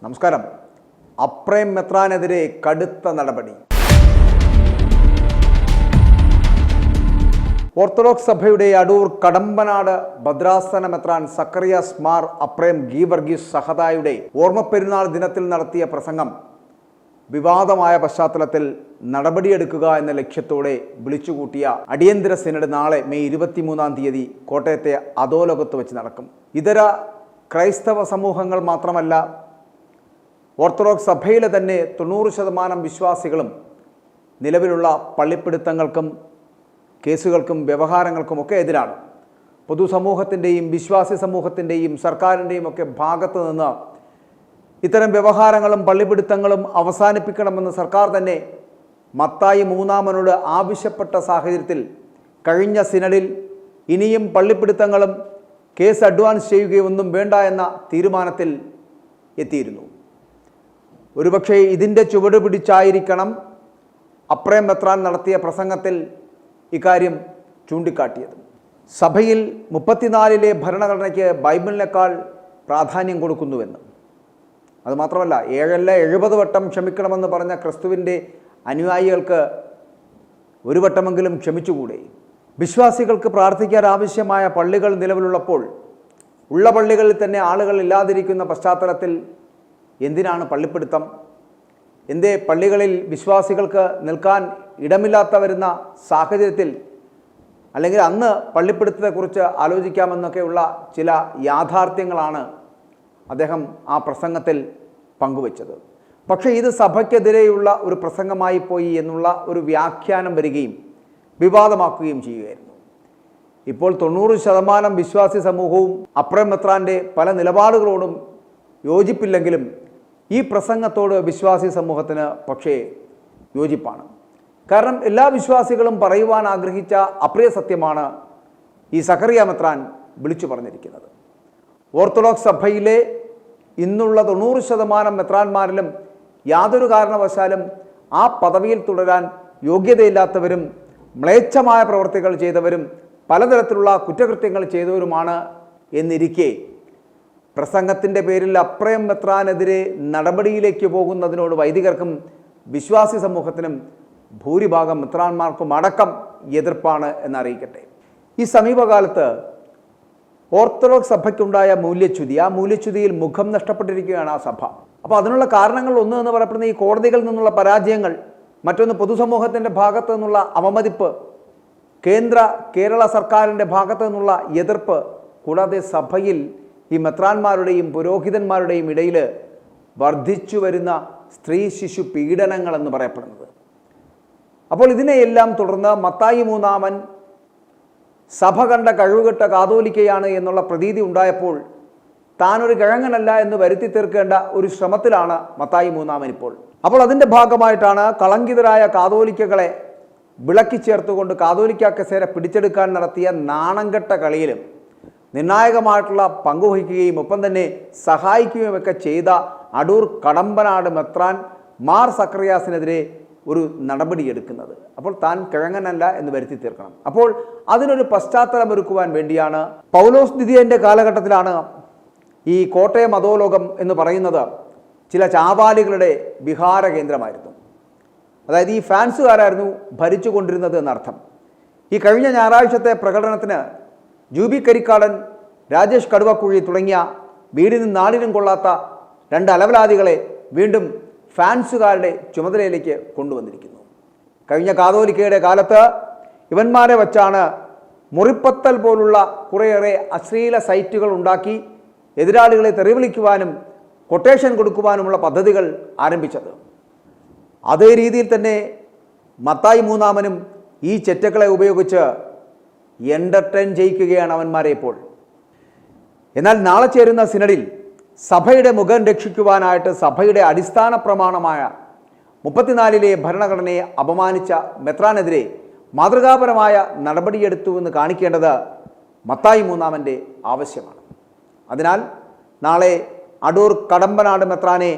നമസ്കാരം. അപ്രേം മെത്രാനെതിരെ കടുത്ത നടപടി. ഓർത്തഡോക്സ് സഭയുടെ അടൂർ കടമ്പനാട് ഭദ്രാസന മെത്രാൻ സക്കറിയാസ് മാർ അപ്രേം ഗീവർഗീസ് സഹദായുടെ ഓർമ്മപ്പെരുന്നാൾ ദിനത്തിൽ നടത്തിയ പ്രസംഗം വിവാദമായ പശ്ചാത്തലത്തിൽ നടപടിയെടുക്കുക എന്ന ലക്ഷ്യത്തോടെ വിളിച്ചുകൂട്ടിയ അടിയന്തര സിനഡ് നാളെ മെയ് 23 കോട്ടയത്തെ അധോലോകത്ത് വെച്ച് നടക്കും. ഇതര ക്രൈസ്തവ സമൂഹങ്ങൾ മാത്രമല്ല, ഓർത്തഡോക്സ് സഭയിലെ തന്നെ 90% വിശ്വാസികളും നിലവിലുള്ള പള്ളിപ്പിടുത്തങ്ങൾക്കും കേസുകൾക്കും വ്യവഹാരങ്ങൾക്കുമൊക്കെ എതിരാണ്. പൊതുസമൂഹത്തിൻ്റെയും വിശ്വാസി സമൂഹത്തിൻ്റെയും സർക്കാരിൻ്റെയും ഒക്കെ ഭാഗത്തു നിന്ന് ഇത്തരം വ്യവഹാരങ്ങളും പള്ളിപ്പിടുത്തങ്ങളും അവസാനിപ്പിക്കണമെന്ന് സർക്കാർ തന്നെ മത്തായി മൂന്നാമനോട് ആവശ്യപ്പെട്ട സാഹചര്യത്തിൽ കഴിഞ്ഞ സിനഡിൽ ഇനിയും പള്ളിപ്പിടുത്തങ്ങളും കേസ് അഡ്വാൻസ് ചെയ്യുകയൊന്നും വേണ്ട എന്ന തീരുമാനത്തിൽ എത്തിയിരുന്നു. ഒരുപക്ഷെ ഇതിൻ്റെ ചുവട് പിടിച്ചായിരിക്കണം അപ്രേം മെത്രാൻ നടത്തിയ പ്രസംഗത്തിൽ ഇക്കാര്യം ചൂണ്ടിക്കാട്ടിയത്. സഭയിൽ 34 ഭരണഘടനയ്ക്ക് ബൈബിളിനേക്കാൾ പ്രാധാന്യം കൊടുക്കുന്നുവെന്ന്. അതുമാത്രമല്ല, 7 70 വട്ടം ക്ഷമിക്കണമെന്ന് പറഞ്ഞ ക്രിസ്തുവിൻ്റെ അനുയായികൾക്ക് ഒരു വട്ടമെങ്കിലും ക്ഷമിച്ചുകൂടെ? വിശ്വാസികൾക്ക് പ്രാർത്ഥിക്കാൻ ആവശ്യമായ പള്ളികൾ നിലവിലുള്ളപ്പോൾ ഉള്ള പള്ളികളിൽ തന്നെ ആളുകൾ ഇല്ലാതിരിക്കുന്ന പശ്ചാത്തലത്തിൽ എന്തിനാണ് പള്ളിപ്പിടുത്തം? എന്തേ പള്ളികളിൽ വിശ്വാസികൾക്ക് നിൽക്കാൻ ഇടമില്ലാത്ത വരുന്ന സാഹചര്യത്തിൽ, അല്ലെങ്കിൽ അന്ന് പള്ളിപ്പിടുത്തത്തെക്കുറിച്ച് ആലോചിക്കാമെന്നൊക്കെയുള്ള ചില യാഥാർത്ഥ്യങ്ങളാണ് അദ്ദേഹം ആ പ്രസംഗത്തിൽ പങ്കുവച്ചത്. പക്ഷേ ഇത് സഭയ്ക്കെതിരെയുള്ള ഒരു പ്രസംഗമായി പോയി എന്നുള്ള ഒരു വ്യാഖ്യാനം വരികയും വിവാദമാക്കുകയും ചെയ്യുകയായിരുന്നു. ഇപ്പോൾ 90% വിശ്വാസി സമൂഹവും അപ്രേം മെത്രാൻ്റെ പല നിലപാടുകളോടും യോജിപ്പില്ലെങ്കിലും ഈ പ്രസംഗത്തോട് വിശ്വാസി സമൂഹത്തിന് പക്ഷേ യോജിപ്പാണ്. കാരണം എല്ലാ വിശ്വാസികളും പറയുവാൻ ആഗ്രഹിച്ച അപ്രിയ സത്യമാണ് ഈ സക്കറിയ മെത്രാൻ വിളിച്ചു പറഞ്ഞിരിക്കുന്നത്. ഓർത്തഡോക്സ് സഭയിലെ ഇന്നുള്ള 90% മെത്രാന്മാരിലും യാതൊരു കാരണവശാലും ആ പദവിയിൽ തുടരാൻ യോഗ്യതയില്ലാത്തവരും മ്ലേച്ഛമായ പ്രവൃത്തികൾ ചെയ്തവരും പലതരത്തിലുള്ള കുറ്റകൃത്യങ്ങൾ ചെയ്തവരുമാണ് എന്നിരിക്കെ പ്രസംഗത്തിൻ്റെ പേരിൽ അപ്രേം മെത്രാനെതിരെ നടപടിയിലേക്ക് പോകുന്നതിനോട് വൈദികർക്കും വിശ്വാസി സമൂഹത്തിനും ഭൂരിഭാഗം മെത്രാന്മാർക്കും അടക്കം എതിർപ്പാണ് എന്നറിയിക്കട്ടെ. ഈ സമീപകാലത്ത് ഓർത്തഡോക്സ് സഭയ്ക്കുണ്ടായ മൂല്യച്യുതി, ആ മൂല്യച്യുതിയിൽ മുഖം നഷ്ടപ്പെട്ടിരിക്കുകയാണ് ആ സഭ. അപ്പോൾ അതിനുള്ള കാരണങ്ങൾ ഒന്ന് എന്ന് പറയപ്പെടുന്ന ഈ കോടതികളിൽ നിന്നുള്ള പരാജയങ്ങൾ, മറ്റൊന്ന് പൊതുസമൂഹത്തിൻ്റെ ഭാഗത്തു നിന്നുള്ള അവമതിപ്പ്, കേരള സർക്കാരിൻ്റെ ഭാഗത്തു നിന്നുള്ള എതിർപ്പ്, കൂടാതെ സഭയിൽ ഈ മെത്രാന്മാരുടെയും പുരോഹിതന്മാരുടെയും ഇടയിൽ വർദ്ധിച്ചു വരുന്ന സ്ത്രീ ശിശു പീഡനങ്ങളെന്ന് പറയപ്പെടുന്നത്. അപ്പോൾ ഇതിനെയെല്ലാം തുടർന്ന് മത്തായി മൂന്നാമൻ സഭ കണ്ട കഴിവുകെട്ട കാതോലിക്കയാണ് എന്നുള്ള പ്രതീതി ഉണ്ടായപ്പോൾ താനൊരു കിഴങ്ങനല്ല എന്ന് വരുത്തി തീർക്കേണ്ട ഒരു ശ്രമത്തിലാണ് മത്തായി മൂന്നാമൻ ഇപ്പോൾ. അപ്പോൾ അതിൻ്റെ ഭാഗമായിട്ടാണ് കളങ്കിതരായ കാതോലിക്കകളെ വിളക്കി ചേർത്തുകൊണ്ട് കാതോലിക്ക കസേര പിടിച്ചെടുക്കാൻ നടത്തിയ നാണംകെട്ട കളിയിലും നിർണായകമായിട്ടുള്ള പങ്കുവഹിക്കുകയും ഒപ്പം തന്നെ സഹായിക്കുകയുമൊക്കെ ചെയ്ത അടൂർ കടമ്പനാട് മെത്രാൻ മാർ സക്കറിയാസിനെതിരെ ഒരു നടപടിയെടുക്കുന്നത്. അപ്പോൾ താൻ കിഴങ്ങനല്ല എന്ന് വരുത്തി തീർക്കണം. അപ്പോൾ അതിനൊരു പശ്ചാത്തലമൊരുക്കുവാൻ വേണ്ടിയാണ് പൗലോസ് ദ്വിതീയൻ്റെ കാലഘട്ടത്തിലാണ് ഈ കോട്ടയം അധോലോകം എന്ന് പറയുന്നത് ചില ചാവാലികളുടെ വിഹാര കേന്ദ്രമായിരുന്നു. അതായത് ഈ ഫാൻസുകാരായിരുന്നു ഭരിച്ചു കൊണ്ടിരുന്നത് എന്നർത്ഥം. ഈ കഴിഞ്ഞ ഞായറാഴ്ചത്തെ പ്രകടനത്തിന് ജൂബി കരിക്കാടൻ, രാജേഷ് കടുവക്കുഴി തുടങ്ങിയ വീടിനും നാടിനും കൊള്ളാത്ത 2 അലവലാദികളെ വീണ്ടും ഫാൻസുകാരുടെ ചുമതലയിലേക്ക് കൊണ്ടുവന്നിരിക്കുന്നു. കഴിഞ്ഞ കാതോലിക്കയുടെ കാലത്ത് ഇവന്മാരെ വച്ചാണ് മുറിപ്പത്തൽ പോലുള്ള കുറേയേറെ അശ്ലീല സൈറ്റുകൾ ഉണ്ടാക്കി എതിരാളികളെ തെറിവിളിക്കുവാനും കൊട്ടേഷൻ കൊടുക്കുവാനുമുള്ള പദ്ധതികൾ ആരംഭിച്ചത്. അതേ രീതിയിൽ തന്നെ മത്തായി മൂന്നാമനും ഈ ചെറ്റകളെ ഉപയോഗിച്ച് എൻ്റർടൈൻ ചെയ്യിക്കുകയാണ് അവന്മാരെ ഇപ്പോൾ. എന്നാൽ നാളെ ചേരുന്ന സിനഡിൽ സഭയുടെ മുഖം രക്ഷിക്കുവാനായിട്ട് സഭയുടെ അടിസ്ഥാന പ്രമാണമായ 34 ഭരണഘടനയെ അപമാനിച്ച മെത്രാനെതിരെ മാതൃകാപരമായ നടപടിയെടുത്തുവെന്ന് കാണിക്കേണ്ടത് മത്തായി മൂന്നാമൻ്റെ ആവശ്യമാണ്. അതിനാൽ നാളെ അടൂർ കടമ്പനാട് മെത്രാനെ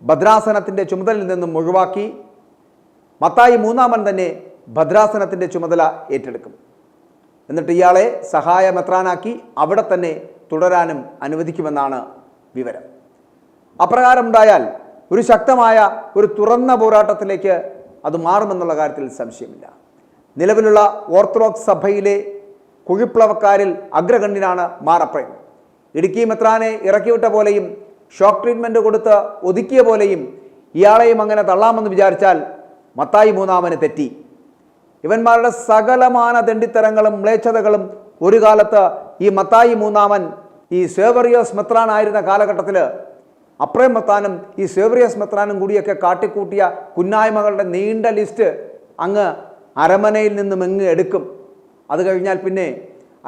ഭദ്രാസനത്തിൻ്റെ ചുമതലയിൽ നിന്നും ഒഴിവാക്കി മത്തായി മൂന്നാമൻ തന്നെ ഭദ്രാസനത്തിൻ്റെ ചുമതല ഏറ്റെടുക്കും. എന്നിട്ട് ഇയാളെ സഹായ മെത്രാനാക്കി അവിടെ തന്നെ തുടരാനും അനുവദിക്കുമെന്നാണ് വിവരം. അപ്രകാരമുണ്ടായാൽ ഒരു ശക്തമായ ഒരു തുറന്ന പോരാട്ടത്തിലേക്ക് അത് മാറുമെന്നുള്ള കാര്യത്തിൽ സംശയമില്ല. നിലവിലുള്ള ഓർത്തഡോക്സ് സഭയിലെ കുഴിപ്പിളവക്കാരിൽ അഗ്രഗണ്യനാണ് മാർ അപ്രേം. ഇടുക്കി മെത്രാനെ ഇറക്കിവിട്ട പോലെയും ഷോക്ക് ട്രീറ്റ്മെൻറ്റ് കൊടുത്ത് ഒതുക്കിയ പോലെയും ഇയാളെയും അങ്ങനെ തള്ളാമെന്ന് വിചാരിച്ചാൽ മത്തായി മൂന്നാമന് തെറ്റി. ഇവന്മാരുടെ സകലമാന തെണ്ടിത്തരങ്ങളും മ്ലേച്ഛതകളും ഒരു കാലത്ത് ഈ മത്തായി മൂന്നാമൻ ഈ സേവറിയോസ് മെത്രാനായിരുന്ന കാലഘട്ടത്തിൽ അപ്രേം മെത്രാനും ഈ സേവറിയോസ് മെത്രാനും കൂടിയൊക്കെ കാട്ടിക്കൂട്ടിയ കുന്നായ്മകളുടെ നീണ്ട ലിസ്റ്റ് അങ്ങ് അരമനയിൽ നിന്നും എടുക്കും. അത് കഴിഞ്ഞാൽ പിന്നെ,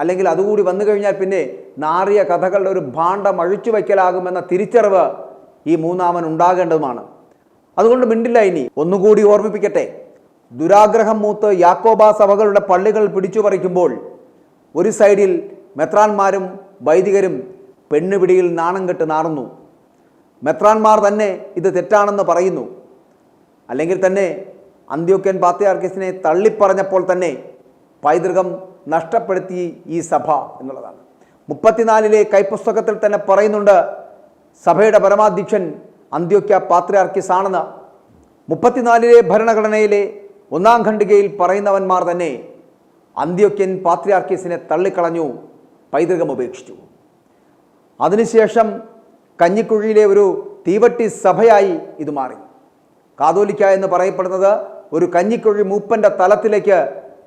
അല്ലെങ്കിൽ അതുകൂടി വന്നു കഴിഞ്ഞാൽ പിന്നെ നാറിയ കഥകളുടെ ഒരു ഭാണ്ഡം അഴിച്ചു വയ്ക്കലാകുമെന്ന തിരിച്ചറിവ് ഈ മൂന്നാമൻ ഉണ്ടാകേണ്ടതുമാണ്. അതുകൊണ്ട് മിണ്ടില്ല. ഇനി ഒന്നുകൂടി ഓർമ്മിപ്പിക്കട്ടെ, ദുരാഗ്രഹം മൂത്ത് യാക്കോബ സഭകളുടെ പള്ളികൾ പിടിച്ചു പറിക്കുമ്പോൾ ഒരു സൈഡിൽ മെത്രാന്മാരും വൈദികരും പെണ്ണുപിടിയിൽ നാണം കെട്ട് നാറുന്നു. മെത്രാന്മാർ തന്നെ ഇത് തെറ്റാണെന്ന് പറയുന്നു. അല്ലെങ്കിൽ തന്നെ അന്ത്യോക്യൻ പാത്രിയാർക്കീസിനെ തള്ളിപ്പറഞ്ഞപ്പോൾ തന്നെ പൈതൃകം നഷ്ടപ്പെടുത്തി ഈ സഭ എന്നുള്ളതാണ്. 34 കൈപ്പുസ്തകത്തിൽ തന്നെ പറയുന്നുണ്ട് സഭയുടെ പരമാധ്യക്ഷൻ അന്ത്യോക്യ പാത്രിയാർക്കീസ് ആണെന്ന്. 34 ഭരണഘടനയിലെ 1-ാം ഖണ്ഡികയിൽ പറയുന്നവന്മാർ തന്നെ അന്ത്യോക്യൻ പാത്രിയാർക്കീസിനെ തള്ളിക്കളഞ്ഞു, പൈതൃകം ഉപേക്ഷിച്ചു. അതിനുശേഷം കഞ്ഞിക്കുഴിയിലെ ഒരു തീവട്ടി സഭയായി ഇത് മാറി. കാതോലിക്ക എന്ന് പറയപ്പെടുന്നത് ഒരു കഞ്ഞിക്കുഴി മൂപ്പൻ്റെ തലത്തിലേക്ക്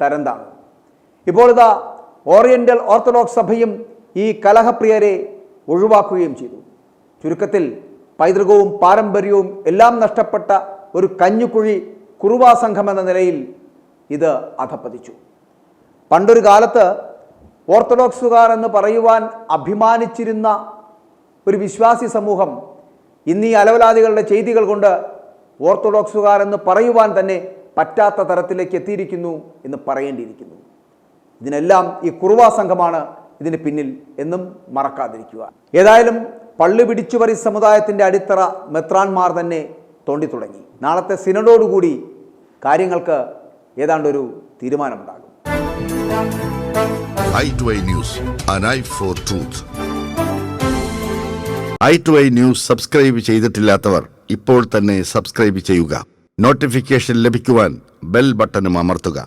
തരം താണു. ഇപ്പോൾ ഇതാ ഓറിയൻ്റൽ ഓർത്തഡോക്സ് സഭയും ഈ കലഹപ്രിയരെ ഒഴിവാക്കുകയും ചെയ്തു. ചുരുക്കത്തിൽ പൈതൃകവും പാരമ്പര്യവും എല്ലാം നഷ്ടപ്പെട്ട ഒരു കഞ്ഞിക്കുഴി കുറുവാ സംഘം എന്ന നിലയിൽ ഇത് അധപ്പതിച്ചു. പണ്ടൊരു കാലത്ത് ഓർത്തഡോക്സുകാർ എന്ന് പറയുവാൻ അഭിമാനിച്ചിരുന്ന ഒരു വിശ്വാസി സമൂഹം ഇന്ന് ഈ അലവലാദികളുടെ ചെയ്തികൾ കൊണ്ട് ഓർത്തഡോക്സുകാർ എന്ന് പറയുവാൻ തന്നെ പറ്റാത്ത തരത്തിലേക്ക് എത്തിയിരിക്കുന്നു എന്ന് പറയേണ്ടിയിരിക്കുന്നു. ഇതിനെല്ലാം ഈ കുറുവാ സംഘമാണ് ഇതിന് പിന്നിൽ എന്നും മറക്കാതിരിക്കുക. ഏതായാലും പള്ളി പിടിച്ചുപറി സമുദായത്തിൻ്റെ അടിത്തറ മെത്രാന്മാർ തന്നെ തോണ്ടി തുടങ്ങി. നാളത്തെ സിനഡോടുകൂടി കാര്യങ്ങൾക്ക് ഏതാണ്ടൊരു തീരുമാനമുണ്ടാകും. i2i News, an eye for truth. i2i News subscribe ചെയ്തിട്ടില്ലാത്തവർ ഇപ്പോൾ തന്നെ സബ്സ്ക്രൈബ് ചെയ്യുക. നോട്ടിഫിക്കേഷൻ ലഭിക്കുവാൻ ബെൽ ബട്ടണും അമർത്തുക.